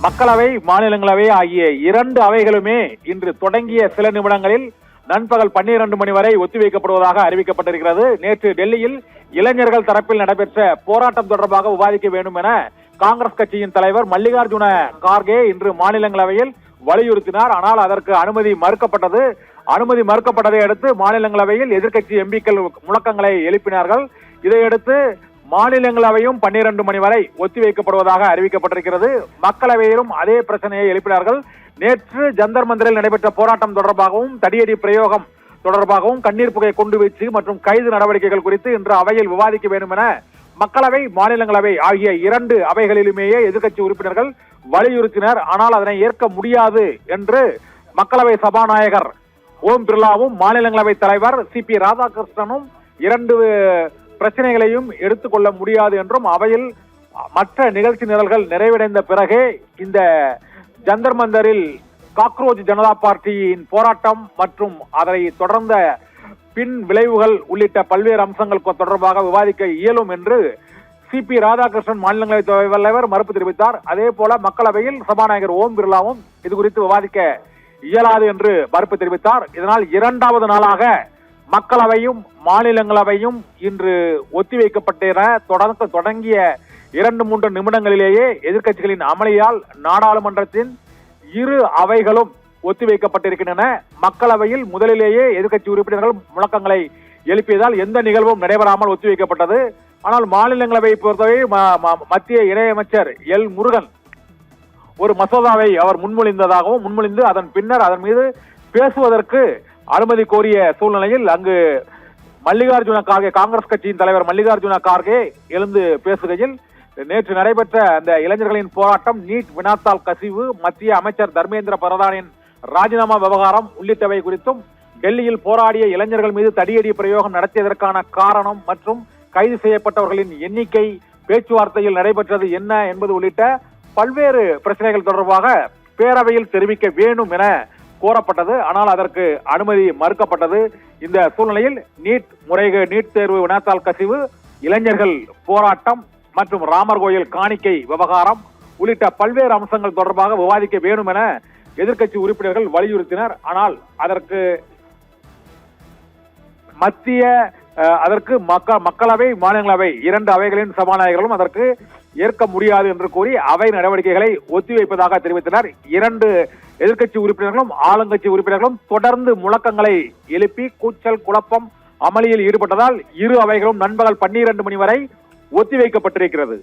மக்களவை மாநிலங்களவை ஆகிய இரண்டு அவைகளுமே இன்று தொடங்கிய சில நிமிடங்களில் நண்பகல் 12 மணி வரை ஒத்திவைக்கப்படுவதாக அறிவிக்கப்பட்டிருக்கிறது. நேற்று டெல்லியில் இளைஞர்கள் தரப்பில் நடைபெற்ற போராட்டம் தொடர்பாக விவாதிக்க வேண்டும் என காங்கிரஸ் கட்சியின் தலைவர் மல்லிகார்ஜுன கார்கே இன்று மாநிலங்களவையில் வலியுறுத்தினார். ஆனால் அதற்கு அனுமதி மறுக்கப்பட்டது. அனுமதி மறுக்கப்பட்டதை அடுத்து மாநிலங்களவையில் எதிர்க்கட்சி எம்பிக்கள் முழக்கங்களை எழுப்பினார்கள். இதையடுத்து மாநிலங்களவையும் 12 மணி வரை ஒத்திவைக்கப்படுவதாக அறிவிக்கப்பட்டிருக்கிறது. மக்களவையிலும் அதே பிரச்சனையை எழுப்பினார்கள். நேற்று ஜந்தர் மந்திரில் நடைபெற்ற போராட்டம் தொடர்பாகவும் தடியடி பிரயோகம் தொடர்பாகவும் கண்ணீர் புகை கொண்டு வீச்சு மற்றும் கைது நடவடிக்கைகள் குறித்து இன்று அவையில் விவாதிக்க வேண்டும் என மக்களவை மாநிலங்களவை ஆகிய இரண்டு அவைகளிலுமேயே எதிர்க்கட்சி உறுப்பினர்கள் வலியுறுத்தினர். ஆனால் அதனை ஏற்க முடியாது என்று மக்களவை சபாநாயகர் ஓம் பிர்லாவும் மாநிலங்களவை தலைவர் CP ராதாகிருஷ்ணனும் இரண்டு பிரச்சனைகளையும் எடுத்துக்கொள்ள முடியாது என்றும் அவையில் மற்ற நிகழ்ச்சி நிரல்கள் நிறைவடைந்த பிறகே இந்த ஜந்தர் மந்தரில் காக்ரோச் ஜனதா பார்ட்டியின் போராட்டம் மற்றும் அதை தொடர்ந்த பின் விளைவுகள் உள்ளிட்ட பல்வேறு அம்சங்கள் தொடர்பாக விவாதிக்க இயலும் என்று CP ராதாகிருஷ்ணன் மாநிலங்களவை தலைவர் மறுப்பு தெரிவித்தார். அதே போல மக்களவையில் சபாநாயகர் ஓம் பிர்லாவும் இது குறித்து விவாதிக்க இயலாது என்று மறுப்பு தெரிவித்தார். இதனால் இரண்டாவது நாளாக மக்களவையும் மாநிலங்களவையும் இன்று ஒத்திவைக்கப்பட்ட தொடங்கிய 2-3 நிமிடங்களிலேயே எதிர்க்கட்சிகளின் அமளியால் நாடாளுமன்றத்தின் இரு அவைகளும் ஒத்திவைக்கப்பட்டிருக்கின்றன. மக்களவையில் முதலிலேயே எதிர்க்கட்சி உறுப்பினர்கள் முழக்கங்களை எழுப்பியதால் எந்த நிகழ்வும் நடைபெறாமல் ஒத்திவைக்கப்பட்டது. ஆனால் மாநிலங்களவை பொறுத்தவரை மத்திய இணையமைச்சர் எல் முருகன் ஒரு மசோதாவை அவர் முன்மொழிந்து அதன் பின்னர் அதன் மீது பேசுவதற்கு அனுமதி கோரிய சூழ்நிலையில் அங்கு மல்லிகார்ஜுன கார்கே காங்கிரஸ் கட்சியின் தலைவர் மல்லிகார்ஜுன கார்கே எழுந்து பேசுகையில் நேற்று நடைபெற்ற அந்த இளைஞர்களின் போராட்டம், நீட் வினாத்தாள் கசிவு, மத்திய அமைச்சர் தர்மேந்திர பிரதானின் ராஜினாமா விவகாரம் உள்ளிட்டவை குறித்தும் டெல்லியில் போராடிய இளைஞர்கள் மீது தடியடி பிரயோகம் நடத்தியதற்கான காரணம் மற்றும் கைது செய்யப்பட்டவர்களின் எண்ணிக்கை, பேச்சுவார்த்தையில் நடைபெற்றது என்ன என்பது உள்ளிட்ட பல்வேறு பிரச்சனைகள் தொடர்பாக பேரவையில் தெரிவிக்க வேண்டும் என கோரப்பட்டது. ஆனால் அதற்கு அனுமதி மறுக்கப்பட்டது. இந்த சூழ்நிலையில் நீட் தேர்வு வினாத்தாள் கசிவு, இளைஞர்கள் போராட்டம் மற்றும் ராமர் கோயில் காணிக்கை விவகாரம் உள்ளிட்ட பல்வேறு அம்சங்கள் தொடர்பாக விவாதிக்க வேண்டும் என எதிர்க்கட்சி உறுப்பினர்கள் வலியுறுத்தினர். ஆனால் அதற்கு மக்களவை மாநிலங்களவை இரண்டு அவைகளின் சபாநாயகர்களும் அதற்கு ஏற்க முடியாது என்று கூறி அவை நடவடிக்கைகளை ஒத்திவைப்பதாக தெரிவித்தனர். இரண்டு எதிர்க்கட்சி உறுப்பினர்களும் ஆளுங்கட்சி உறுப்பினர்களும் தொடர்ந்து முழக்கங்களை எழுப்பி கூச்சல் குழப்பம் அமளியில் ஈடுபட்டதால் இரு அவைகளும் நண்பகல் 12 மணி வரை ஒத்திவைக்கப்பட்டிருக்கிறது.